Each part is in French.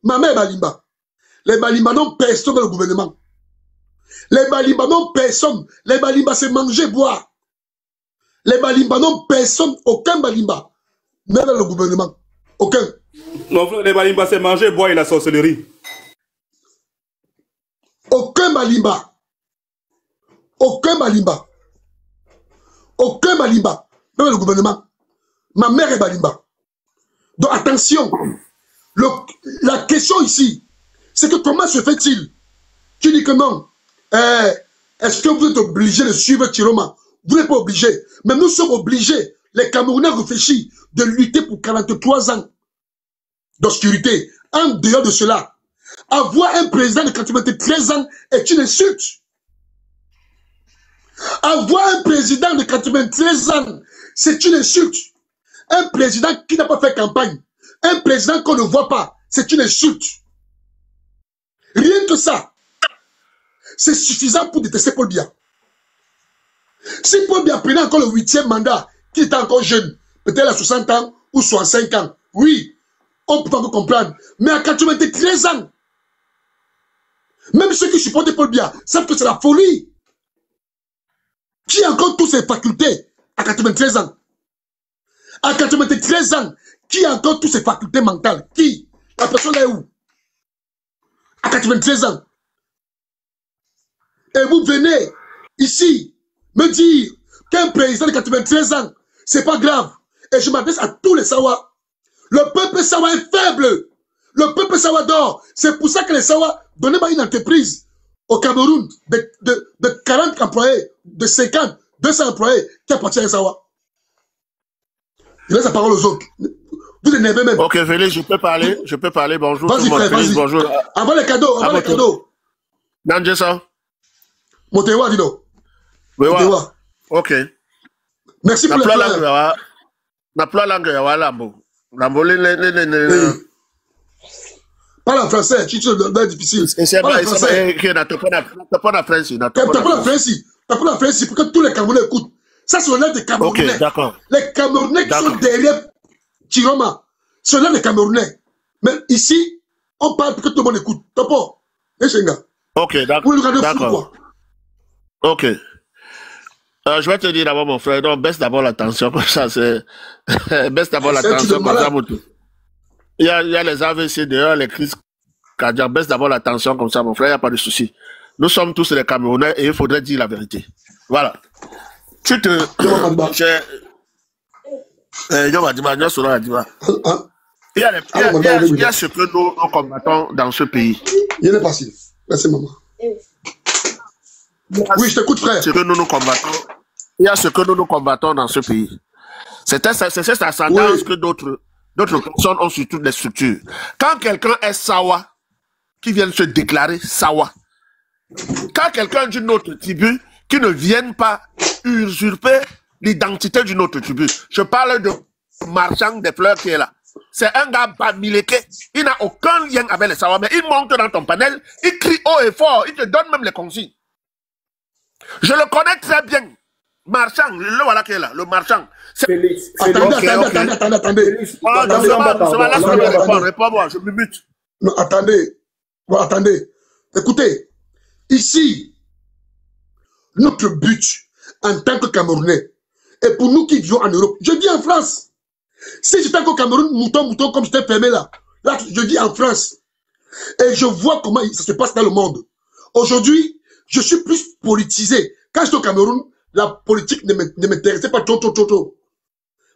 Ma mère Balimba. Les Balimba n'ont personne dans le gouvernement. Les Balimba n'ont personne. Les Balimba, c'est manger, boire. Les Balimba n'ont personne, aucun Balimba. Même dans le gouvernement. Aucun. Non, frère, les Balimba, c'est manger, boire et la sorcellerie. Aucun Balimba. Aucun Balimba. Aucun Balimba. Même dans le gouvernement. Ma mère est Balimba. Donc attention. La question ici, c'est que comment se fait-il? Tu dis que non. Est-ce que vous êtes obligé de suivre Chiroma? Vous n'êtes pas obligé. Mais nous sommes obligés, les Camerounais réfléchis, de lutter pour 43 ans d'obscurité. En dehors de cela, avoir un président de 93 ans est une insulte. Avoir un président de 93 ans, c'est une insulte. Un président qui n'a pas fait campagne, un président qu'on ne voit pas, c'est une insulte. Rien que ça, c'est suffisant pour détester Paul Biya. Si Paul Biya prenait encore le 8e mandat, qui était encore jeune, peut-être à 60 ans ou 65 ans, oui, on peut encore comprendre. Mais à 93 ans, même ceux qui supportent Paul Biya savent que c'est la folie. Qui a encore toutes ses facultés à 93 ans? À 93 ans, qui a encore toutes ses facultés mentales? Qui? La personne est où? À 93 ans. Et vous venez ici me dire qu'un président de 93 ans, c'est pas grave. Et je m'adresse à tous les Sawa. Le peuple Sawa est faible. Le peuple Sawa dort. C'est pour ça que les Sawa, donnez-moi une entreprise au Cameroun de 40 employés, de 50, 200 employés qui appartient à Sawa. Je laisse la parole aux autres. Vous énervez même. Ok, Félix, je peux parler, bonjour. Vas-y, frère, vas-y. Bonjour. Avant les cadeaux, avant les cadeaux. Nanjesa. Motewa, dis donc. Motewa. Ok. Merci pour les fleurs. Na ploie langue ya lambo. Lambo Parle en français, tu es difficile. Parle en français. T'as pas la français. T'as pas la français pour que tous les Camerounais écoutent. Ça, c'est l'un des Camerounais. Ok, d'accord. Les Camerounais qui sont derrière Chiroma, c'est l'un des Camerounais. Mais ici, on parle pour que tout le monde écoute. T'as pas? Ok, d'accord. Ok. Je vais te dire d'abord, mon frère, donc baisse d'abord l'attention, comme ça, c'est... baisse d'abord l'attention, comme ça, il y a les AVC dehors, les crises cardiaques, baisse d'abord l'attention, comme ça, mon frère, il n'y a pas de souci. Nous sommes tous les Camerounais et il faudrait dire la vérité. Voilà. Tu te... Il y a ce que nous combattons dans ce pays. Il est facile. Merci, maman. Oui, je t'écoute, frère. Il y a ce que nous combattons dans ce pays. C'est cette ascendance que d'autres personnes ont sur toutes les structures. Quand quelqu'un est Sawa, qui vient se déclarer Sawa, quand quelqu'un d'une autre tribu qui ne vienne pas usurper l'identité d'une autre tribu, je parle de Marchand des fleurs qui est là. C'est un gars bamileke, il n'a aucun lien avec les Sawa, mais il monte dans ton panel, il crie haut et fort, il te donne même les consignes. Je le connais très bien. Marchand, le voilà qui est là, le marchand. Félix. Attendez. Réponds-moi, je me mute. Non, attendez. Écoutez, ici, notre but en tant que Camerounais, et pour nous qui vivons en Europe, je dis en France. Si j'étais encore Cameroun, mouton, comme j'étais fermé là, je dis en France. Et je vois comment ça se passe dans le monde. Aujourd'hui, je suis plus politisé. Quand j'étais au Cameroun, la politique ne m'intéressait pas trop.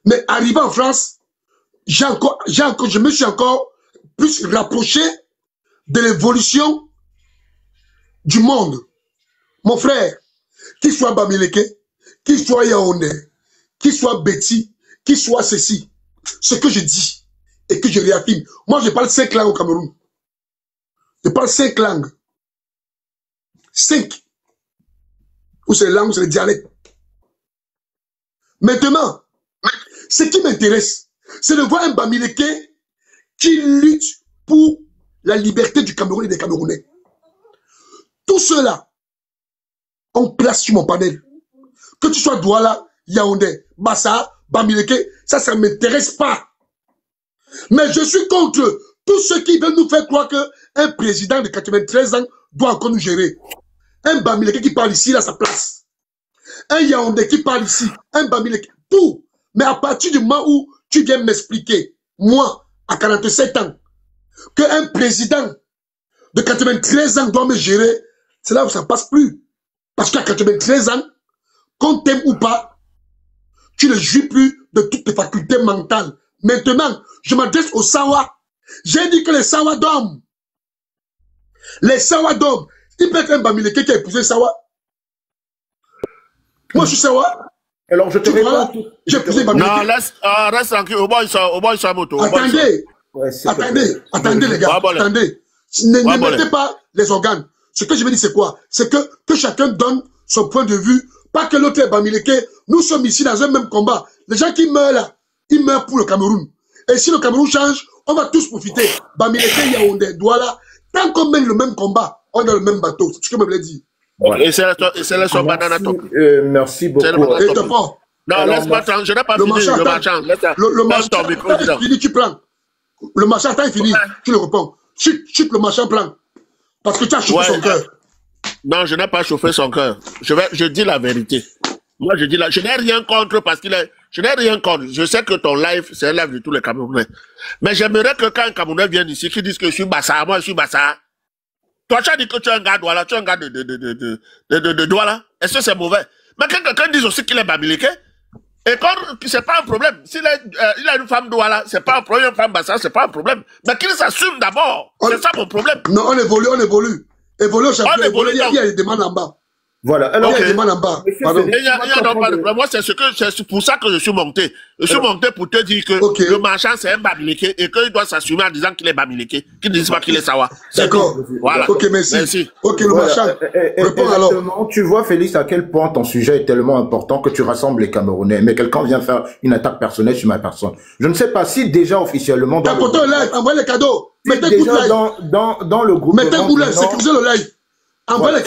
Mais arrivé en France, je me suis encore plus rapproché de l'évolution du monde. Mon frère, qu'il soit Bamileke, qu'il soit Yaoundé, qu'il soit Betty, qu'il soit ceci, ce que je dis et que je réaffirme. Moi, je parle 5 langues au Cameroun. Je parle 5 langues. 5. Ou c'est les langues, ou c'est les dialectes. Maintenant, ce qui m'intéresse, c'est de voir un Bamileke qui lutte pour la liberté du Cameroun et des Camerounais. Tout cela, on place sur mon panel. Que tu sois Douala, Yaoundé, Bassa, Bamileke, ça ne m'intéresse pas. Mais je suis contre Tous ceux qui veulent nous faire croire qu'un président de 93 ans doit encore nous gérer. Un Bamileke qui parle ici, il a sa place. Un Yaoundé qui parle ici, un Bamileke, tout. Mais à partir du moment où tu viens m'expliquer, moi, à 47 ans, qu'un président de 93 ans doit me gérer, c'est là où ça ne passe plus. Parce qu'à 93 ans, qu'on t'aime ou pas, tu ne jouis plus de toutes tes facultés mentales. Maintenant, je m'adresse aux Sawa. J'ai dit que les Sawa dorment. Les Sawa dorment. Il peut être un Bamileke qui a épousé Sawa. Moi, je suis Sawa. Alors, je te réponds. J'ai épousé Bamileke. Non, reste tranquille. Au moins, il soit moto. Attendez. Ouais, Attendez, les gars. Attendez. Ne mettez pas les organes. Ce que je veux dire, c'est quoi? C'est que chacun donne son point de vue. Pas que l'autre est Bamileke. Nous sommes ici dans un même combat. Les gens qui meurent là, ils meurent pour le Cameroun. Et si le Cameroun change, on va tous profiter. Bamileke, Yaoundé, Douala. Tant qu'on mène le même combat, on est dans le même bateau. C'est ce que je voulais dire. Voilà. Et c'est la son banana top. Merci beaucoup. Et te prends. Non, laisse-moi tranquille. Je n'ai pas fini. Le marchand. Le marchand, fini, tu prends. Le marchand, quand il finit, tu le réponds. Chute le marchand plan. Parce que tu as chauffé son cœur. Non, je n'ai pas chauffé son cœur. Je dis la vérité. Moi, je n'ai rien contre parce qu'il est. Je n'ai rien contre. Je sais que ton live, c'est un live de tous les Camerounais. Mais j'aimerais que quand un Camerounais vient ici, qu'il dise que je suis Bassa, moi je suis Bassa. Toi, tu as dit que tu es un gars Douala, tu es un gars de Douala. Est-ce que c'est mauvais? Mais quand quelqu'un dit aussi qu'il est Bamileke, et quand c'est pas un problème. S'il il a une femme Douala, c'est pas un problème. Une femme Bassa, c'est pas un problème. Mais qu'il s'assume d'abord. C'est ça mon problème. Non, on évolue. Évolue au championnat. Il y a des demandes en bas. Voilà. Alors, il y a des demandes en bas. Pardon. Moi, c'est pour ça que je suis monté. Je suis monté pour te dire que le marchand, c'est un Bamileke et qu'il doit s'assumer en disant qu'il est Bamileke, qu'il ne dise pas qu'il est Sawa. D'accord. Voilà. Ok, merci. Ok, le marchand. Réponds alors. Tu vois, Félix, à quel point ton sujet est tellement important que tu rassembles les Camerounais. Mais quelqu'un vient faire une attaque personnelle sur ma personne. Je ne sais pas si déjà officiellement... T'apportez le live, envoie les cadeaux. Mettez un coup de live. Dans le groupe... Mettez un coup de live, sécurisez le live. Envoie les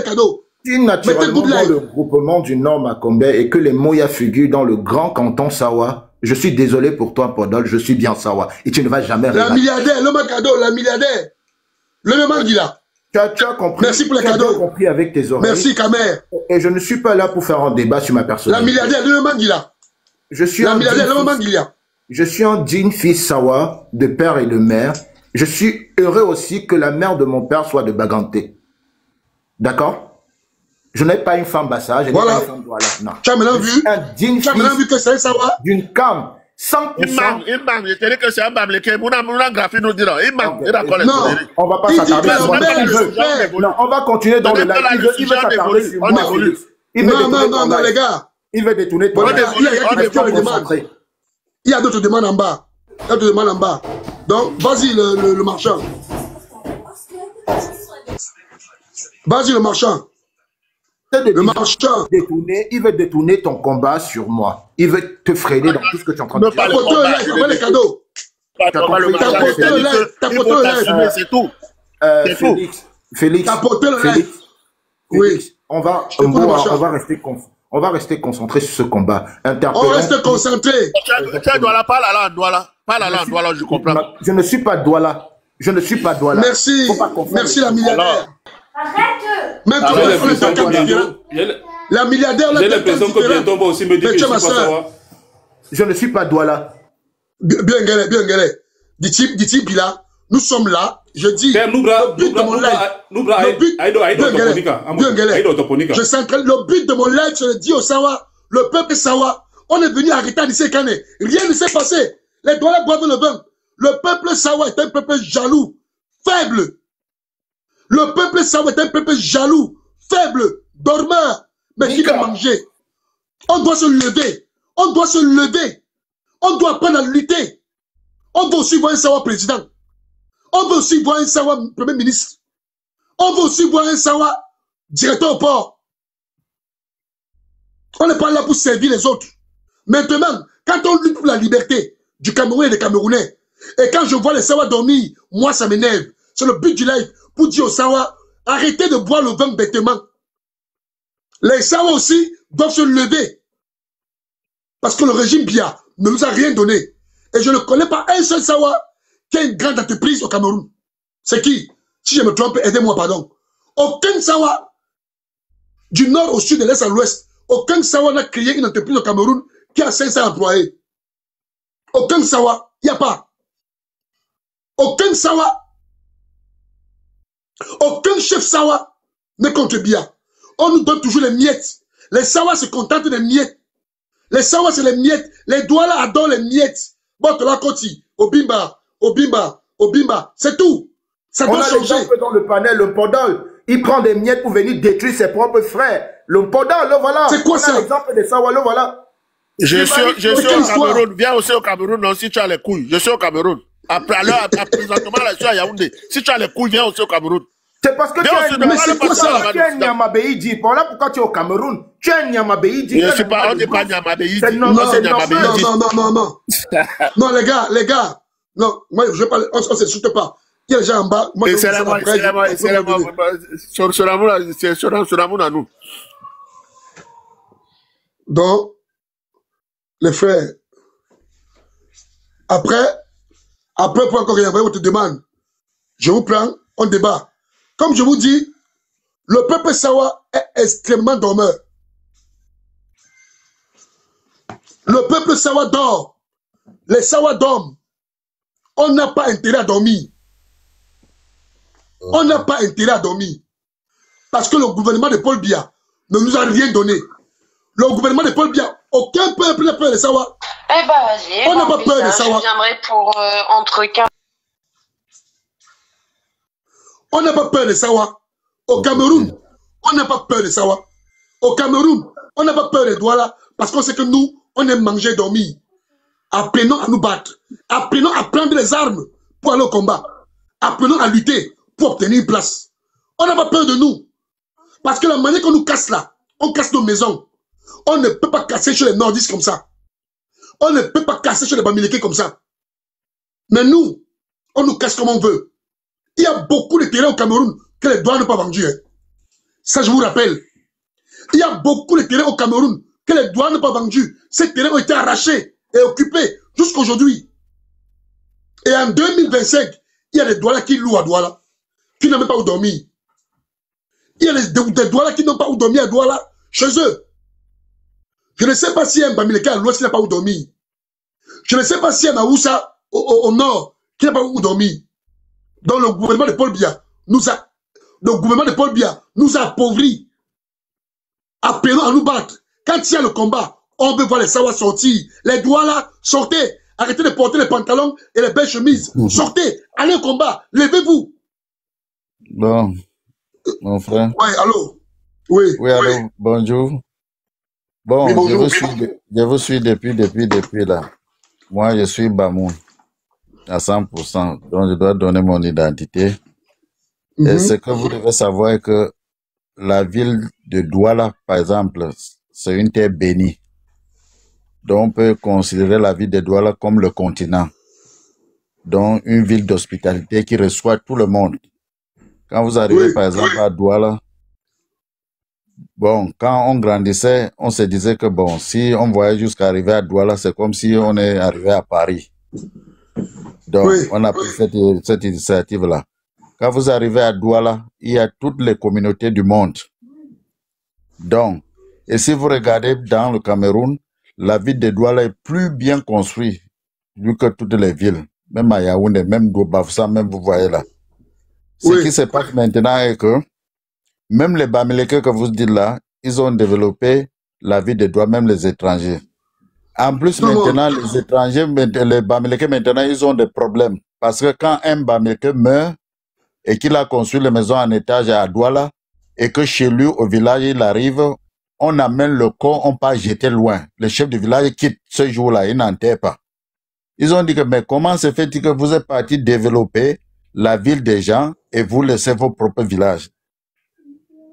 cadeaux. Si naturellement dans le groupement du Nord Makombe et que les Moya figurent dans le grand canton Sawa, je suis désolé pour toi, Podol, je suis bien Sawa. Et tu ne vas jamais... La milliardaire, le Macado, la milliardaire. Le Manguila. Tu as compris. Merci pour les cadeaux. Tu as compris avec tes oreilles. Merci, Kamer. Et je ne suis pas là pour faire un débat sur ma personnalité. La milliardaire, le Manguila. La milliardaire, le Manguila. Je suis un digne fils Sawa, de père et de mère. Je suis heureux aussi que la mère de mon père soit de Baganté. D'accord? Je n'ai pas une femme Bassa, je n'ai pas une femme Douala. Non. Tu as maintenant vu? Tu as maintenant vu que c'est un Sawa? D'une cam. 100%. Imam, je te dis que c'est un Bamileke. Mon graphie nous dira. Imam, il a collé. Non, on va pas s'attarder sur moi. Non, on va continuer dans le live. Il veut s'attarder sur moi. Non, les gars. Il veut détourner ton live. Il y a d'autres demandes en bas. Donc, vas-y, le marchand. Vas-y, le marchand. Le marchand. Il veut détourner ton combat sur moi. Il veut te freiner dans tout ce que tu es en train de faire. T'apportes le live, envoie les cadeaux. T'apportes le live. C'est tout. Félix. T'apportes le live. Oui. On va rester concentré sur ce combat. On reste concentré. Tu dois la parler à la Douala. Parle à la Douala, je comprends. Je ne suis pas Douala. Merci. Merci la milliardaire. Arrête! Même toi, on est pas différent. La milliardaire, j'ai l'impression que bientôt on va aussi me dire que je suis pas Sawa. Je ne suis pas Douala. Bien galé. Dit-il, là, nous sommes là, je dis, le but de mon live, je centralise, le but de mon live, je le dis au Sawa, le peuple Sawa, on est venu arrêter Anissé Kane. Rien ne s'est passé. Les Douala boivent le bain. Le peuple Sawa est un peuple jaloux, faible. Le peuple Sawa est un peuple jaloux, faible, dormeur, mais qui veut manger. On doit se lever. On doit apprendre à lutter. On veut aussi voir un Sawa président. On veut aussi voir un Sawa premier ministre. On veut aussi voir un Sawa directeur au port. On n'est pas là pour servir les autres. Maintenant, quand on lutte pour la liberté du Cameroun et des Camerounais, et quand je vois les Sawa dormir, moi ça m'énerve. C'est le but du live. Pour dire aux Sawa, arrêtez de boire le vin bêtement. Les Sawa aussi doivent se lever. Parce que le régime Biya ne nous a rien donné. Et je ne connais pas un seul Sawa qui a une grande entreprise au Cameroun. C'est qui? Si je me trompe, aidez-moi, pardon. Aucun Sawa, du nord au sud, de l'est à l'ouest, aucun Sawa n'a créé une entreprise au Cameroun qui a 500 employés. Aucun Sawa, il n'y a pas. Aucun Sawa, aucun chef Sawa ne contribue. On nous donne toujours les miettes. Les Sawa se contentent des miettes. Les Sawa, c'est les miettes. Les Douala adorent les miettes. Botola Koti, Obimba, Obimba, Obimba, c'est tout. Ça doit changer. On a l'exemple dans le panel, le Podol. Il prend des miettes pour venir détruire ses propres frères. Le Podol, le voilà. C'est quoi ça? L'exemple de Sawa, le voilà. Je suis au Cameroun. Viens aussi au Cameroun, non, si tu as les couilles. Je suis au Cameroun. Après, alors, présentement, là, je suis à Yaoundé. Si tu as les couilles, viens aussi au Cameroun. C'est parce que tu es un Nyamabeidi. Voilà pourquoi tu es au Cameroun. Tu es un Nyamabeidi. Je ne suis pas, on n'est pas Nyamabeidi. Non, les gars. Non, moi, je ne parle, on ne s'insulte pas. Il y a les gens en bas. C'est l'amour à nous. Donc, les frères, après, pour encore rien, votre demande, je vous prends, on débat. Comme je vous dis, le peuple Sawa est extrêmement dormeur. Le peuple Sawa dort. Les Sawa dorment. On n'a pas intérêt à dormir. On n'a pas intérêt à dormir. Parce que le gouvernement de Paul Biya ne nous a rien donné. Le gouvernement de Paul Biya, aucun peuple n'a peur de Sawa. Eh ben, vas-y. On n'a pas peur de Sawa. Je viendrai pour entre 15. On n'a pas peur de Sawa. Au Cameroun, on n'a pas peur de Sawa. Au Cameroun, on n'a pas peur de Douala parce qu'on sait que nous, on aime manger et dormir. Apprenons à nous battre. Apprenons à prendre les armes pour aller au combat. Apprenons à lutter pour obtenir une place. On n'a pas peur de nous. Parce que la manière qu'on nous casse là, on casse nos maisons. On ne peut pas casser chez les nordistes comme ça. On ne peut pas casser chez les Bamileke comme ça. Mais nous, on nous casse comme on veut. Il y a beaucoup de terrains au Cameroun que les douanes n'ont pas vendus. Hein. Ça, je vous rappelle. Il y a beaucoup de terrains au Cameroun que les douanes n'ont pas vendus. Ces terrains ont été arrachés et occupés jusqu'à aujourd'hui. Et en 2025, il y a des douanes qui louent à Douala, qui n'ont même pas où dormir. Il y a des douanes qui n'ont pas où dormir à Douala, chez eux. Je ne sais pas s'il y a un Bamileke à l'ouest qui n'a pas où dormir. Je ne sais pas s'il y a un Aoussa au nord qui n'a pas où dormir. Donc le gouvernement de Paul Biya nous a appauvris. Appelons à nous battre. Quand il y a le combat, on veut voir les Sawa sortir. Les Douala, sortez. Arrêtez de porter les pantalons et les belles chemises. Sortez. Allez au combat. Levez-vous. Bon, mon frère. Oui, allô. Oui. Oui, allô. Bonjour. Bon, oui, bonjour. Je vous suis depuis là. Moi, je suis Bamoun. À 100%. Donc, je dois donner mon identité. Et ce que vous devez savoir est que la ville de Douala, par exemple, c'est une terre bénie. Donc, on peut considérer la ville de Douala comme le continent. Donc, une ville d'hospitalité qui reçoit tout le monde. Quand vous arrivez, par exemple, à Douala, bon, quand on grandissait, on se disait que bon, si on voyait jusqu'à arriver à Douala, c'est comme si on est arrivé à Paris. Donc, on a pris cette initiative-là. Quand vous arrivez à Douala, il y a toutes les communautés du monde. Donc, et si vous regardez dans le Cameroun, la ville de Douala est plus bien construite que toutes les villes. Même à Yaoundé, même Bafoussa, même vous voyez là. Ce qui se passe maintenant est que même les Bamileke que vous dites là, ils ont développé la ville de Douala, même les étrangers. En plus, maintenant, les étrangers, les Bamileke, maintenant, ils ont des problèmes. Parce que quand un Bamileke meurt et qu'il a construit les maisons en étage à Douala, et que chez lui, au village, il arrive, on amène le corps, on pas jeter loin. Le chef du village quitte ce jour-là, il n'enterre pas. Ils ont dit que, mais comment se fait-il que vous êtes parti développer la ville des gens et vous laissez vos propres villages?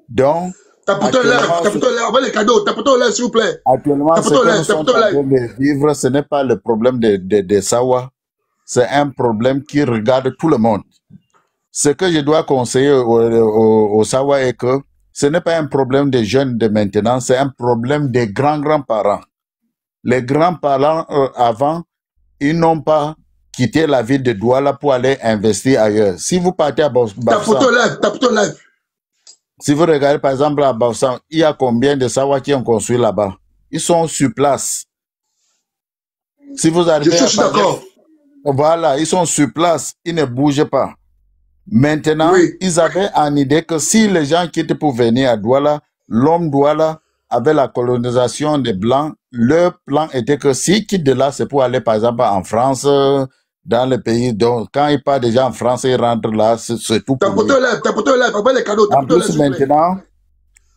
Donc, tapotez l'air, les cadeaux, tapotez l'air, s'il vous plaît. Actuellement, ce que nous sommes en train de vivre, ce n'est pas le problème de Sawa, c'est un problème qui regarde tout le monde. Ce que je dois conseiller au Sawa est que ce n'est pas un problème des jeunes de maintenant, c'est un problème des grands-grands-parents. Les grands-parents avant, ils n'ont pas quitter la ville de Douala pour aller investir ailleurs. Si vous partez à Bafoussam, ta photo live. Si vous regardez par exemple à Bafoussam, il y a combien de Sawa qui ont construit là-bas? Ils sont sur place. Si vous arrivez je suis d'accord. Voilà, ils sont sur place, ils ne bougent pas. Maintenant, ils avaient en idée que si les gens quittent pour venir à Douala, l'homme Douala, avec la colonisation des Blancs, leur plan était que s'ils quittent de là, c'est pour aller par exemple en France, dans le pays. Donc, quand ils partent déjà en France, ils rentrent là, c'est tout pour lui. Ta photo live, après les cadeaux. En plus, maintenant,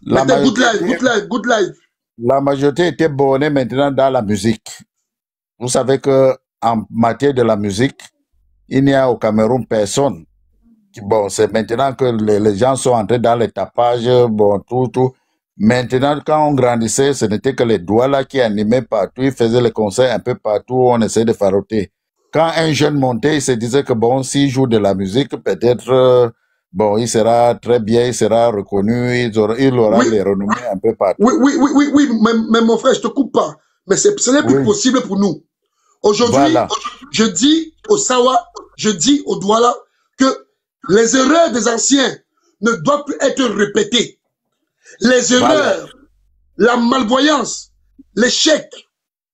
good live. La majorité était bornée maintenant dans la musique. Vous savez que en matière de la musique, il n'y a au Cameroun personne. Bon, c'est maintenant que les gens sont entrés dans les tapages, bon, tout. Maintenant, quand on grandissait, ce n'était que les Douala qui animaient partout, ils faisaient les concerts un peu partout, on essayait de faroter. Quand un jeune montait, il se disait que bon, s'il joue de la musique, peut-être, bon, il sera très bien, il sera reconnu, il aura les renommées un peu partout. Oui, mais mon frère, je te coupe pas. Mais ce n'est plus possible pour nous. Aujourd'hui, je dis au Sawa, je dis au Douala que les erreurs des anciens ne doivent plus être répétées. Les erreurs, la malvoyance, l'échec,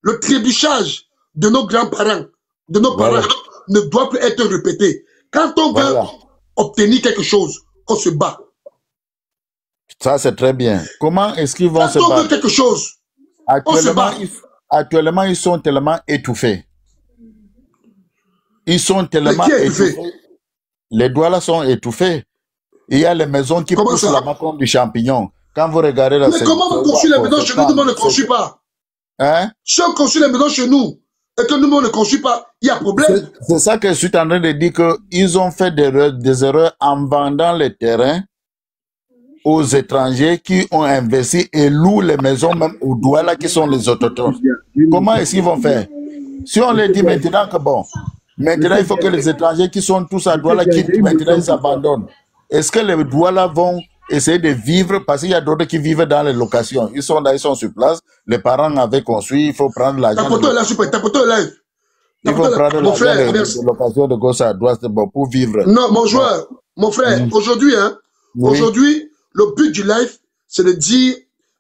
le trébuchage de nos grands-parents, de nos parents, ne doivent plus être répétés. Quand on veut obtenir quelque chose, on se bat. Ça, c'est très bien. Comment est-ce qu'ils vont se battre? Quand on veut quelque chose, on se bat. Actuellement, ils sont tellement étouffés. Ils sont tellement étouffés. Les Douala sont étouffés. Il y a les maisons qui poussent là-bas comme du champignon. Quand vous regardez la mais comment on construit les maisons chez nous, nous ne construit pas? Hein? Si on construit les maisons chez nous et que nous ne construit pas, il y a problème. C'est ça que je suis en train de dire, qu'ils ont fait des erreurs en vendant les terrains aux étrangers qui ont investi et louent les maisons même aux Douala qui sont les autochtones. Comment est-ce qu'ils vont faire? Si on les dit maintenant que bon, maintenant il faut que les étrangers qui sont tous à Douala quittent, maintenant ils abandonnent. Est-ce que les Douala vont essayer de vivre, parce qu'il y a d'autres qui vivent dans les locations. Ils sont là, ils sont sur place. Les parents avaient construit, il faut prendre l'argent. Ta photo est là, super. Ta photo est là. Il faut prendre l'argent de location de gauche à droite pour vivre. Non, mon joueur, mon frère, aujourd'hui, aujourd'hui, le but du live, c'est de dire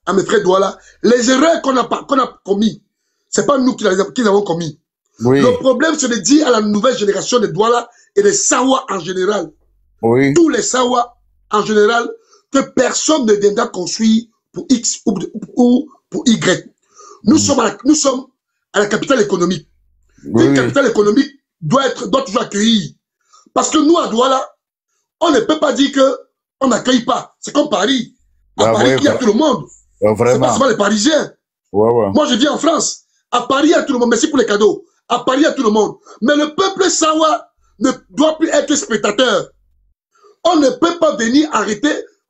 à mes frères Douala, les erreurs qu'on a commis, c'est pas nous qui les avons commis. Le problème, c'est de dire à la nouvelle génération de Douala et des Sawa en général, tous les Sawa en général, que personne ne viendra construire pour X ou pour Y. Nous sommes à la capitale économique. Une capitale économique doit toujours accueillir. Parce que nous, à Douala, on ne peut pas dire qu'on n'accueille pas. C'est comme Paris. À Paris, il y a tout le monde. C'est pas seulement les Parisiens. Moi, je vis en France. À Paris, il y a tout le monde. Merci pour les cadeaux. À Paris, il y a tout le monde. Mais le peuple Sawa ne doit plus être spectateur. On ne peut pas venir arrêter.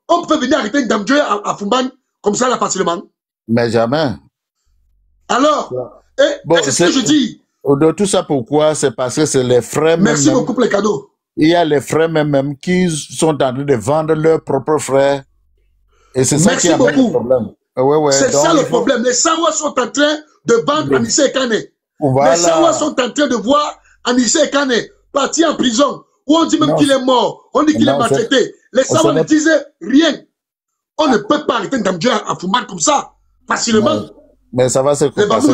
On peut venir arrêter une dame à Fumban comme ça là facilement. Mais jamais. Alors, c'est ce que je dis. De tout ça, pourquoi? C'est parce que c'est les frères même. Merci beaucoup pour les cadeaux. Il y a les frères même qui sont en train de vendre leurs propres frères. Et c'est ça qui a le problème. C'est ça le problème. Les Sawa sont en train de vendre Anissé Kane. Les Sawa sont en train de voir Anissé Kane partir en prison. Où on dit même qu'il est mort, on dit qu'il est maltraité. Les Sawa ne disaient rien. On ne peut pas arrêter Ndamdjé à Fumban comme ça, facilement. Mais ça va se passer.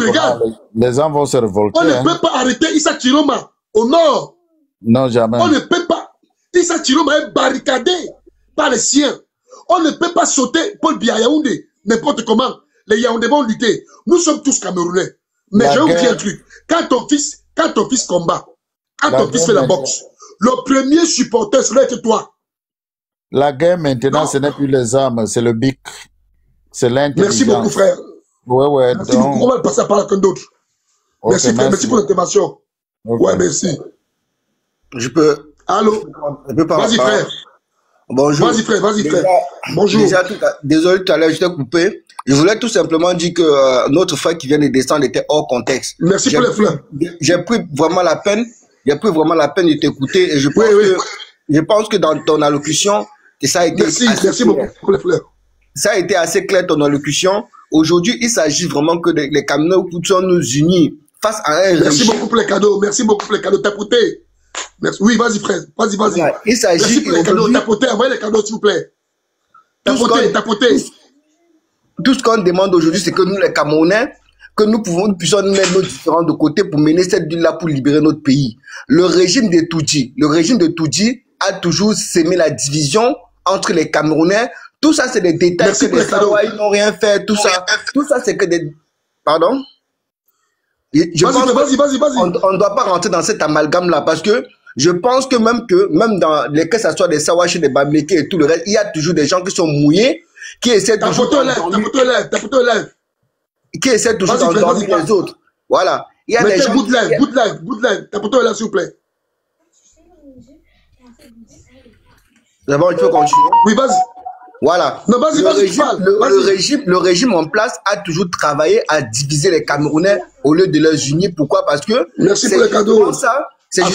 Les gens vont se révolter. On ne peut pas arrêter Issa Chiroma au nord. Non, jamais. On ne peut pas. Issa Chiroma est barricadé par les siens. On ne peut pas sauter Paul Biya Yaoundé, n'importe comment. Les Yaoundés vont lutter. Nous sommes tous Camerounais. Mais je vais vous dire un truc. Quand ton fils combat, quand ton fils fait la boxe, le premier supporter serait que toi. La guerre maintenant, ce n'est plus les armes, c'est le bic. C'est l'intelligence. Merci beaucoup, frère. Merci beaucoup. On va le passer par là comme d'autres. Merci, frère. Merci pour l'intervention. Merci. Je peux. Allô? Vas-y, frère. Bonjour. Vas-y, frère. Bonjour. Désolé, tout à l'heure, je t'ai coupé. Je voulais tout simplement dire que notre frère qui vient de descendre était hors contexte. Merci pour les fleurs. J'ai pris vraiment la peine. De t'écouter et je pense que dans ton allocution, ça a été merci beaucoup pour les fleurs. Ça a été assez clair ton allocution. Aujourd'hui, il s'agit vraiment que les Camerounais puissent nous unir face à un Merci régime. beaucoup pour les cadeaux. Merci beaucoup pour les cadeaux. Tapoté. Merci. Oui, vas-y, frère. Vas-y. Voilà. Il s'agit Merci pour les cadeaux. Tapoté. Envoyez les cadeaux, s'il vous plaît. Tapoté. Tout ce qu'on demande aujourd'hui, c'est que nous, les Camerounais, que nous puissions nous mettre nos différents de côté pour mener cette lutte-là pour libérer notre pays. Le régime de Toudji a toujours sémé la division entre les Camerounais. Tout ça, c'est des détails. Merci que les Savois, ils n'ont rien fait. Tout ça, c'est que des... Pardon? Vas-y. On ne doit pas rentrer dans cet amalgame-là parce que je pense que même dans les cas, ça soit des Sawachis, des Bamileke et tout le reste, il y a toujours des gens qui sont mouillés, qui essaient toujours d'endormir les autres. Voilà. Il y a des gens... Good live. Tapoté là, s'il vous plaît. D'abord, il faut continuer. Oui, vas-y. Voilà. Non, le régime en place a toujours travaillé à diviser les Camerounais au lieu de les unir. Pourquoi? Parce que merci pour les cadeaux. C'est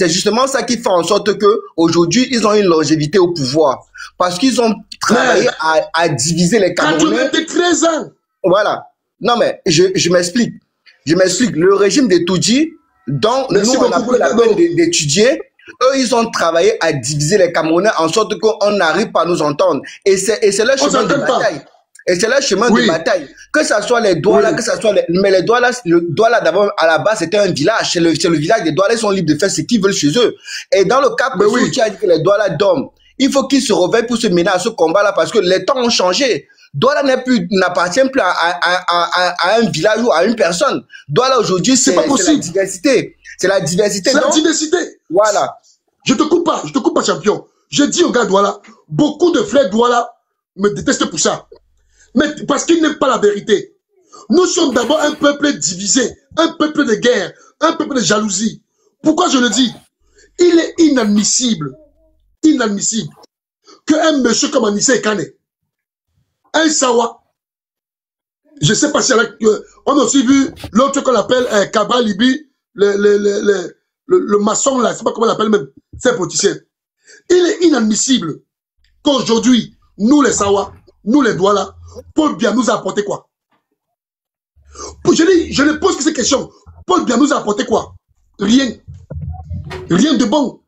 justement ça qui fait en sorte que aujourd'hui ils ont une longévité au pouvoir. Parce qu'ils ont travaillé à diviser les Camerounais. 93 ans. Voilà. Non, mais je m'explique. Le régime de Toudji, dont nous on a pris la peine d'étudier, eux, ils ont travaillé à diviser les Camerounais en sorte qu'on n'arrive pas à nous entendre. Et c'est leur chemin de bataille. De bataille. Que ce soit les Douala, que ce soit les... Mais les Douala, le Douala d'abord, à la base, c'était un village. C'est le village des Douala, ils sont libres de faire ce qu'ils veulent chez eux. Et dans le cas où tu as dit que les Douala dorment, il faut qu'ils se réveillent pour se mener à ce combat-là parce que les temps ont changé. Douala n'appartient plus à un village ou à une personne. Douala aujourd'hui, c'est la diversité. C'est la diversité. C'est la diversité. Voilà. Je te coupe pas, champion. Je dis aux gars Douala, beaucoup de frères Douala me détestent pour ça. Mais parce qu'ils n'aiment pas la vérité. Nous sommes d'abord un peuple divisé, un peuple de guerre, un peuple de jalousie. Pourquoi je le dis? Il est inadmissible qu'un monsieur comme Anissé Kane, un Sawa, je ne sais pas si on a aussi vu l'autre qu'on appelle Kaba Libi, le maçon là, je ne sais pas comment on l'appelle même, c'est un politicien. Il est inadmissible qu'aujourd'hui, nous les Sawa, nous les Douala, Paul Biya nous a apporté quoi? Je ne pose que ces questions. Paul Biya nous a apporté quoi? Rien. Rien de bon.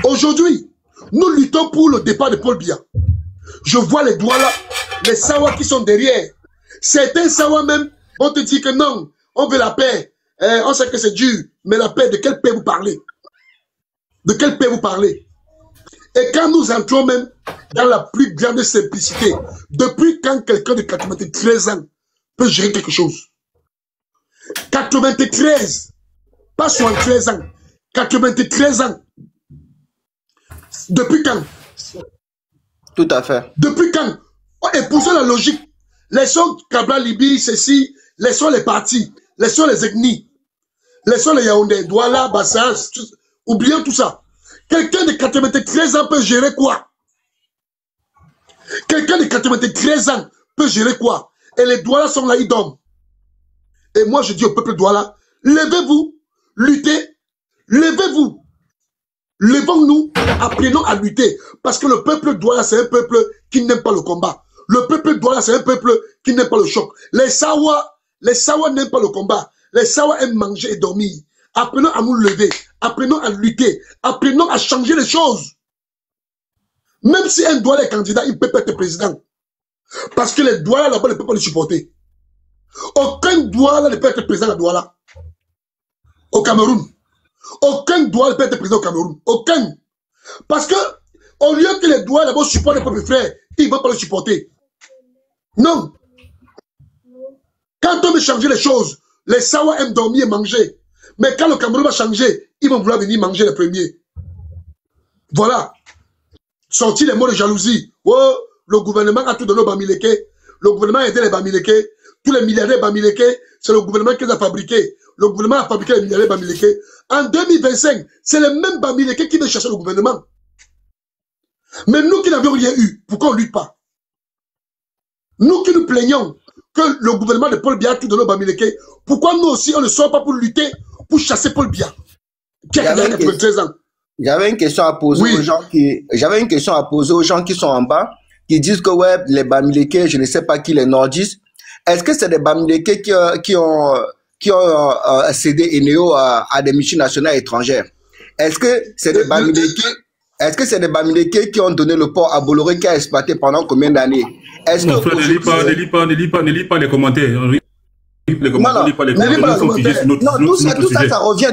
Aujourd'hui, nous luttons pour le départ de Paul Biya. Je vois les Douala, les Sawa qui sont derrière. Certains Sawa même vont te dire que non, on veut la paix. On sait que c'est dur, mais la paix, de quelle paix vous parlez? De quelle paix vous parlez? Et quand nous entrons même dans la plus grande simplicité, depuis quand quelqu'un de 93 ans peut gérer quelque chose? 93, pas 73 ans, 93 ans. Depuis quand? Tout à fait. Depuis quand? Épousons la logique. Laissons Kabla Libi, ceci, laissons les partis, laissons les ethnies, laissons les Yaoundé, Douala, Bassas, oublions tout ça. Quelqu'un de 93 ans peut gérer quoi? Quelqu'un de 93 ans peut gérer quoi? Et les Douala sont là, ils dorment. Et moi, je dis au peuple Douala, levez-vous, luttez, levez-vous. Levons-nous, apprenons à lutter. Parce que le peuple Douala, c'est un peuple qui n'aime pas le combat. Le peuple Douala, c'est un peuple qui n'aime pas le choc. Les Sawa n'aiment pas le combat. Les Sawa aiment manger et dormir. Apprenons à nous lever. Apprenons à lutter. Apprenons à changer les choses. Même si un Douala est candidat, il peut pas être président. Parce que les Douala là-bas ne peuvent pas le supporter. Aucun Douala ne peut être président à Douala. Au Cameroun. Aucun Douala ne peut être président au Cameroun. Aucun. Parce que, au lieu que les Douala là-bas supportent les peuples frères, ils ne vont pas le supporter. Non. Quand on veut changer les choses, les Sawa aiment dormir et manger. Mais quand le Cameroun va changer, ils vont vouloir venir manger les premiers. Voilà. Sortir les mots de jalousie. Oh, le gouvernement a tout donné aux Bamileke. Le gouvernement a aidé les Bamileke. Tous les milliardaires Bamileke, c'est le gouvernement qui les a fabriqués. Le gouvernement a fabriqué les milliardaires Bamileke. En 2025, c'est les mêmes Bamileke qui veulent chercher le gouvernement. Mais nous qui n'avions rien eu, pourquoi on ne lutte pas? Nous qui nous plaignons que le gouvernement de Paul Biya a tout donné aux Bamileke, pourquoi nous aussi on ne sort pas pour lutter, pour chasser Paul Biya qui a 93 ans? J'avais une question à poser aux gens qui sont en bas, qui disent que ouais, les Bamileke, je ne sais pas qui, les nordistes, est-ce que c'est des Bamileke qui qui ont cédé Eneo à des multinationales étrangères. Est-ce que c'est des Bamileke qui ont donné le port à Bolloré qui a exploité pendant combien d'années? Non, frère, ne lis pas les commentaires. Non,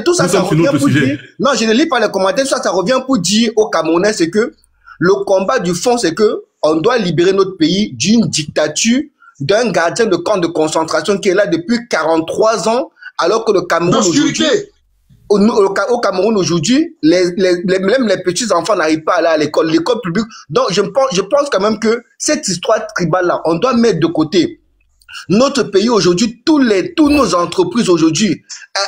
tout ça, ça revient pour dire. Non, je ne lis pas les commentaires, ça revient pour dire aux Camerounais, c'est que le combat du fond, c'est que on doit libérer notre pays d'une dictature, d'un gardien de camp de concentration qui est là depuis 43 ans, alors que le Cameroun aujourd'hui, au Cameroun aujourd'hui, même les petits-enfants n'arrivent pas à aller à l'école publique. Donc, je pense quand même que cette histoire tribale-là, on doit mettre de côté. Notre pays aujourd'hui, toutes nos entreprises aujourd'hui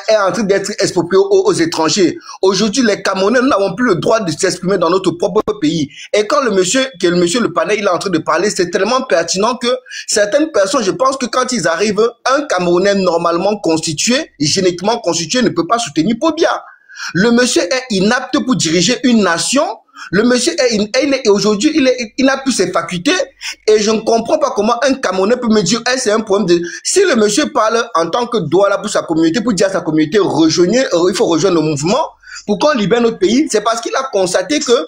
est en train d'être expropriées aux étrangers. Aujourd'hui, les Camerounais, nous n'avons plus le droit de s'exprimer dans notre propre pays. Et quand le monsieur Le Panay, il est en train de parler, c'est tellement pertinent que certaines personnes, je pense que quand ils arrivent, un Camerounais normalement constitué, génétiquement constitué, ne peut pas soutenir Pobia. Le monsieur est inapte pour diriger une nation. Le monsieur aujourd'hui, il n'a plus ses facultés et je ne comprends pas comment un Camerounais peut me dire c'est un problème de... Si le monsieur parle en tant que Douala pour sa communauté, pour dire à sa communauté, il faut rejoindre le mouvement pour qu'on libère notre pays, c'est parce qu'il a constaté que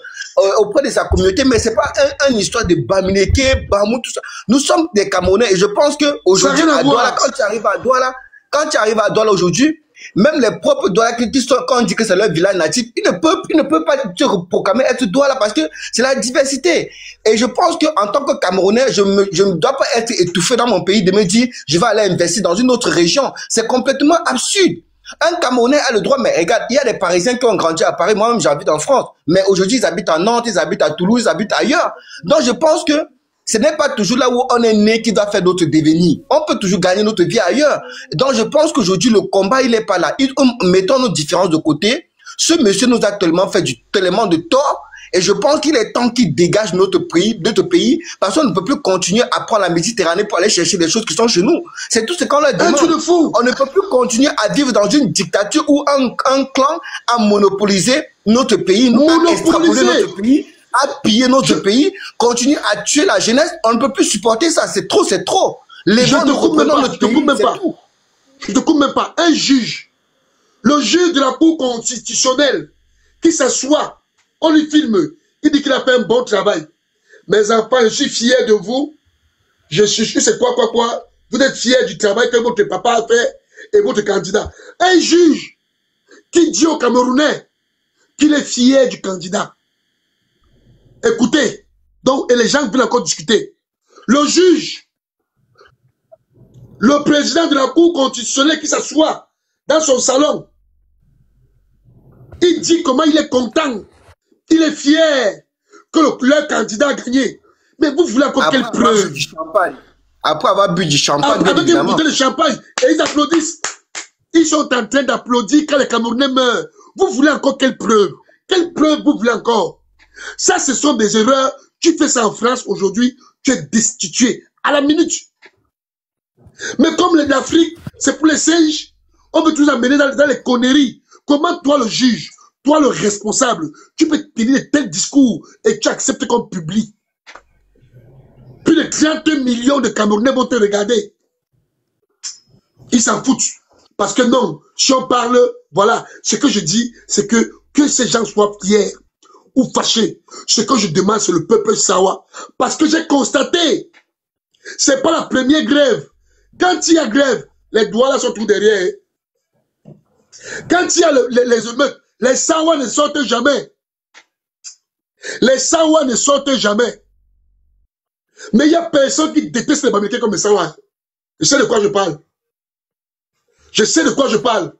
auprès de sa communauté, mais c'est pas une histoire de Bamileke, Bamou, tout ça. Nous sommes des Camerounais et je pense que aujourd'hui, quand tu arrives à Douala aujourd'hui, même les propres Douala qui sont, quand on dit que c'est leur village natif, ils ne peuvent pas se proclamer être Douala parce que c'est la diversité. Et je pense qu'en tant que Camerounais, je ne dois pas être étouffé dans mon pays de me dire je vais aller investir dans une autre région. C'est complètement absurde. Un Camerounais a le droit, mais regarde, il y a des Parisiens qui ont grandi à Paris, moi-même j'habite en France, mais aujourd'hui ils habitent à Nantes, ils habitent à Toulouse, ils habitent ailleurs. Donc je pense que ce n'est pas toujours là où on est né qui doit faire notre devenir. On peut toujours gagner notre vie ailleurs. Donc je pense qu'aujourd'hui le combat il n'est pas là. Mettons nos différences de côté. Ce monsieur nous a tellement fait tellement de tort. Et je pense qu'il est temps qu'il dégage notre pays, parce qu'on ne peut plus continuer à prendre la Méditerranée pour aller chercher des choses qui sont chez nous. C'est tout ce qu'on leur demande. On ne peut plus continuer à vivre dans une dictature où un clan a monopolisé notre pays, a extrapolé notre pays, a pillé notre pays, continue à tuer la jeunesse. On ne peut plus supporter ça. C'est trop, c'est trop. Les gens ne comprennent pas notre pays, c'est tout. Je ne te coupe même pas. Un juge, le juge de la Cour constitutionnelle, qui s'assoit, on lui filme, il dit qu'il a fait un bon travail. Mes enfants, je suis fier de vous. Je suis, c'est quoi. Vous êtes fiers du travail que votre papa a fait et votre candidat. Un juge qui dit aux Camerounais qu'il est fier du candidat. Écoutez, donc, et les gens veulent encore discuter. Le juge, le président de la Cour constitutionnelle qui s'assoit dans son salon, il dit comment il est content. Il est fier que leur candidat a gagné. Mais vous voulez encore quelle preuve? Après avoir bu du champagne, avec une bouteille de champagne, et ils applaudissent. Ils sont en train d'applaudir quand les Camerounais meurent. Vous voulez encore quelle preuve? Quelle preuve vous voulez encore? Ça, ce sont des erreurs. Tu fais ça en France aujourd'hui, tu es destitué à la minute. Mais comme l'Afrique, c'est pour les singes, on veut tous amener dans les conneries. Comment toi, le juge, toi, le responsable, tu peux tenir de tels discours et tu acceptes qu'on publie. Plus de 30 millions de Camerounais vont te regarder. Ils s'en foutent. Parce que non, si on parle, voilà, ce que je dis, c'est que ces gens soient fiers ou fâchés. Ce que je demande, c'est le peuple sawa. Parce que j'ai constaté, c'est pas la première grève. Quand il y a grève, les doigts là sont tout derrière. Quand il y a les émeutes, les Sawa ne sortent jamais. Les Sawa ne sortent jamais. Mais il y a personne qui déteste les Bamileke comme les Sawa. Je sais de quoi je parle. Je sais de quoi je parle.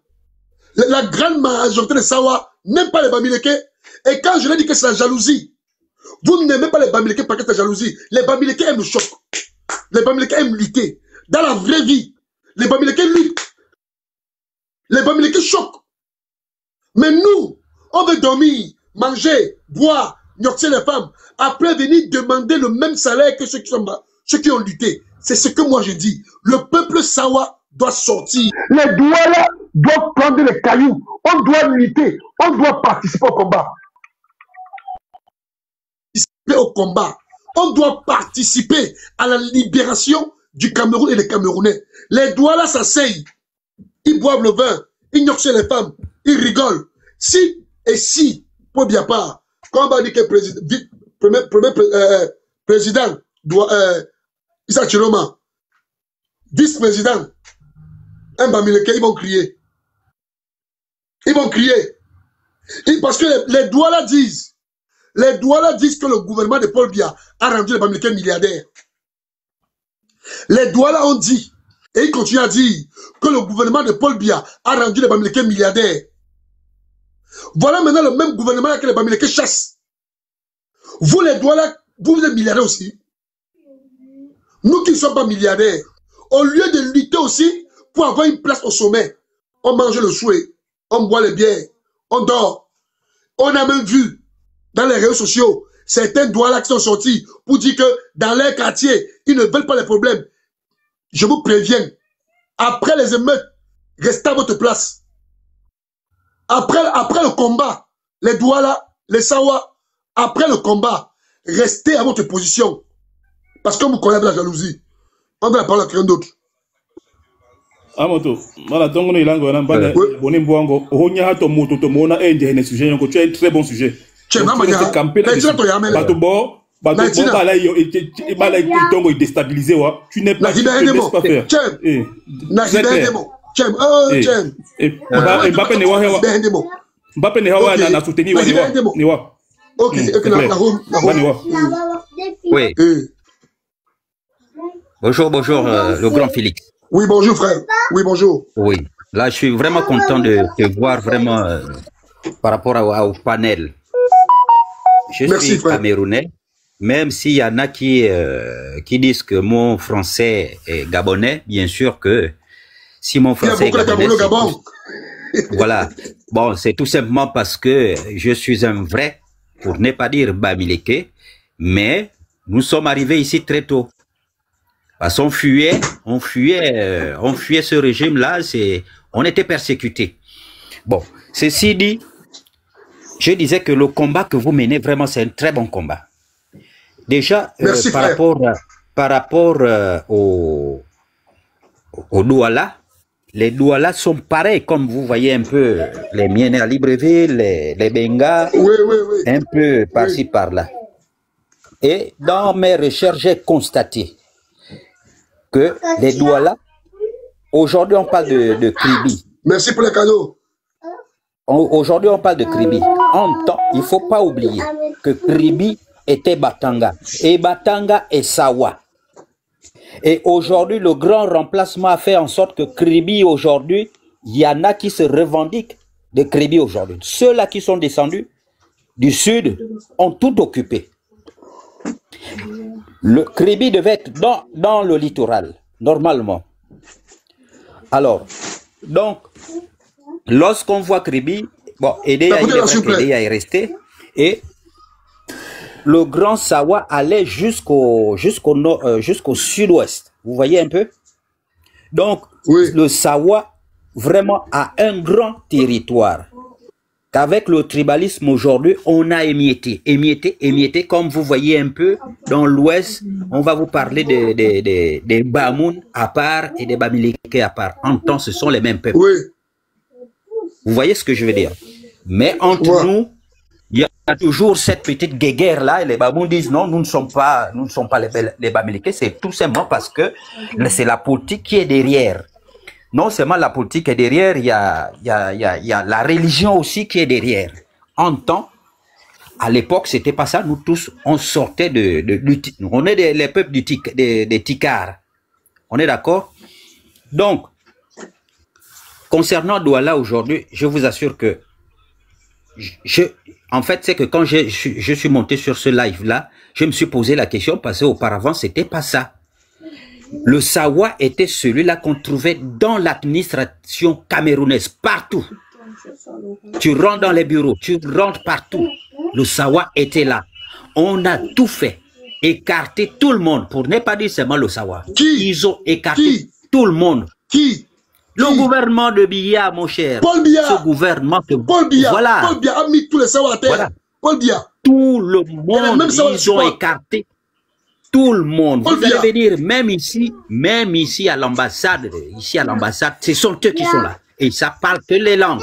La grande majorité des Sawa n'aiment pas les Bamileke. Et quand je leur dis que c'est la jalousie, vous n'aimez pas les Bamileke parce que c'est la jalousie. Les Bamileke aiment le choc. Les Bamileke aiment lutter. Dans la vraie vie, les Bamileke luttent. Les Bamileke choquent. Mais nous, on veut dormir, manger, boire, gnoxer les femmes, après venir demander le même salaire que ceux qui ont lutté. C'est ce que moi je dis. Le peuple Sawa doit sortir. Les Douala doivent prendre les cailloux. On doit lutter. On doit participer au combat. On doit participer à la libération du Cameroun et des Camerounais. Les Douala s'asseyent. ils boivent le vin, ils ignorent les femmes, ils rigolent. Si, et si, Paul Biya, quand on va dire que premier président doit, Issa Chiroma, vice-président, un Bamileke, ils vont crier. Ils vont crier. Et parce que les Douala disent que le gouvernement de Paul Biya a rendu les Bamileke milliardaires. Les Douala ont dit, et ils continuent à dire, que le gouvernement de Paul Biya a rendu les Bamileke milliardaires. Voilà maintenant le même gouvernement que les Bamileke chassent. Vous les Douala, vous êtes milliardaires aussi. Nous qui ne sommes pas milliardaires, au lieu de lutter aussi pour avoir une place au sommet, on mange le souhait, on boit les bières, on dort. On a même vu dans les réseaux sociaux certains Douala qui sont sortis pour dire que dans leur quartier, ils ne veulent pas les problèmes. Je vous préviens, après les émeutes, restez à votre place. Après le combat, les Douala, les Sawa, après le combat, restez à votre position. Parce que vous connaissez la jalousie. On va parler à quelqu'un d'autre. Amoto, voilà, donc on est là, on a un très bon sujet. Tu es un déstabilisé, tu n'es pas faire. Oui. Bonjour, le grand Félix. Oui, bonjour frère. Oui, bonjour. Oui, là je suis vraiment content de te voir vraiment par rapport au panel. Je suis camerounais, même s'il y en a qui disent que mon français est gabonais, bien sûr que si mon français est gabonais, voilà. Bon, c'est tout simplement parce que je suis un vrai, pour ne pas dire Bamileke, mais nous sommes arrivés ici très tôt. Parce qu'on fuyait ce régime-là, on était persécutés. Bon, ceci dit, je disais que le combat que vous menez, vraiment, c'est un très bon combat. Déjà, par rapport au Douala, les Douala sont pareils, comme vous voyez un peu, les miens à Libreville, les Benga, un peu par-ci, par-là. Et dans mes recherches, j'ai constaté que les Douala, aujourd'hui on parle de Kribi. Merci pour les cadeaux. Aujourd'hui on parle de Kribi. En temps, il ne faut pas oublier que Kribi était Batanga. Et Batanga est Sawa. Et aujourd'hui, le grand remplacement a fait en sorte que Kribi aujourd'hui, il y en a qui se revendiquent de Kribi aujourd'hui. Ceux-là qui sont descendus du sud ont tout occupé. Le Kribi devait être dans le littoral, normalement. Alors, donc, lorsqu'on voit Kribi, bon, Edea est resté, et le grand Sawa allait jusqu'au sud-ouest. Vous voyez un peu? Donc, le Sawa, vraiment, a un grand territoire. Qu'avec le tribalisme aujourd'hui, on a émietté, comme vous voyez un peu, dans l'ouest, on va vous parler des Bamoun à part et des Bamileke à part. En temps, ce sont les mêmes peuples. Oui. Vous voyez ce que je veux dire? Mais entre nous, il y a toujours cette petite guéguerre-là, et les Bamoun disent non, nous ne sommes pas les Bamileke, c'est tout simplement parce que c'est la politique qui est derrière. Non seulement la politique est derrière, il y a la religion aussi qui est derrière. En temps, à l'époque, c'était pas ça. Nous tous, on sortait on est les peuples des Tikars. On est d'accord? Donc, concernant Douala aujourd'hui, je vous assure que en fait, c'est que quand je suis monté sur ce live-là, je me suis posé la question parce qu'auparavant, c'était pas ça. Le Sawa était celui-là qu'on trouvait dans l'administration camerounaise, partout. Tu rentres dans les bureaux, tu rentres partout. Le Sawa était là. On a tout fait. Écarté tout le monde, pour ne pas dire seulement le Sawa. Ils ont écarté tout le monde. Le gouvernement de Biya, mon cher. Paul Biya. Ce gouvernement que... Paul Biya. Voilà. Paul Biya a mis tous les Sawa à terre. Voilà. Paul Biya. Tout le monde, ils ont écarté. Tout le monde. Vous allez venir, même ici à l'ambassade, ce sont eux qui sont là. Et ça parle que les langues,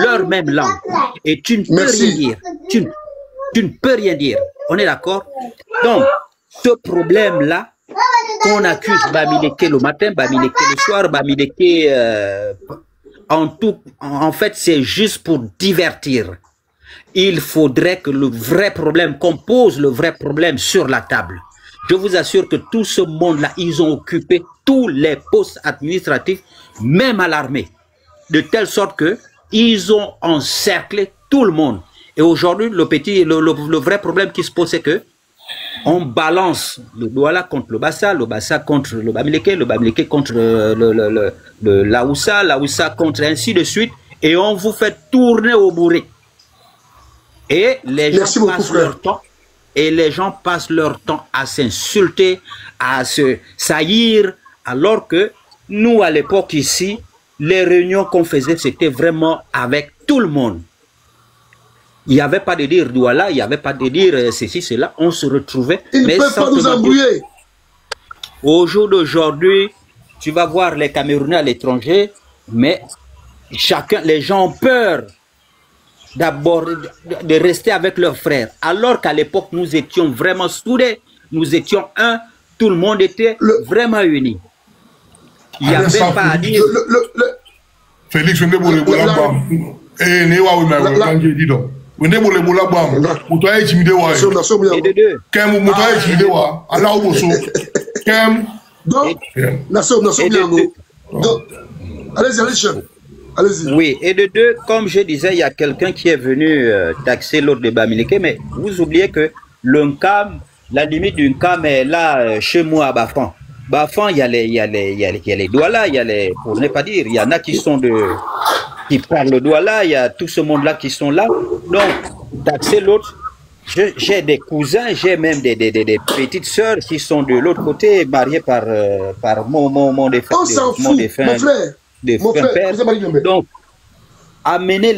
leur même langue. Et tu ne peux rien dire. Tu ne peux rien dire. On est d'accord? Donc, ce problème-là, qu'on accuse Bamileke le matin, Bamileke le soir, Bamileke... en fait, c'est juste pour divertir. Il faudrait que le vrai problème, qu'on pose le vrai problème sur la table. Je vous assure que tout ce monde-là, ils ont occupé tous les postes administratifs, même à l'armée. De telle sorte que ils ont encerclé tout le monde. Et aujourd'hui, le vrai problème qui se pose, c'est que on balance le Douala contre le Bassa contre le Bamileke, le Bamileke contre le Laoussa contre ainsi de suite, et on vous fait tourner au bourré. Et les gens passent leur temps à s'insulter, à se saillir, alors que nous, à l'époque ici, les réunions qu'on faisait, c'était vraiment avec tout le monde. Il n'y avait pas de dire Douala, il n'y avait pas de dire ceci, cela. On se retrouvait. Ils ne peuvent pas nous embrouiller. Au jour d'aujourd'hui, tu vas voir les Camerounais à l'étranger, mais les gens ont peur d'abord de rester avec leurs frères. Alors qu'à l'époque, nous étions vraiment soudés. Nous étions un. Tout le monde était vraiment uni. Il n'y avait pas à dire... Félix, je et de deux, comme je disais, il y a quelqu'un qui est venu taxer l'autre de Bamileke, mais vous oubliez que le Nkam, la limite du Nkam est là chez moi à Bafan. Bafan, il y a les Douala, il y a les, pour ne pas dire, il y en a qui sont qui parlent le Douala, il y a tout ce monde-là qui sont là. Donc, taxer l'autre, j'ai des cousins, j'ai même des petites sœurs qui sont de l'autre côté, mariées par mon défunt, on s'en fout, mon frère. Donc, amener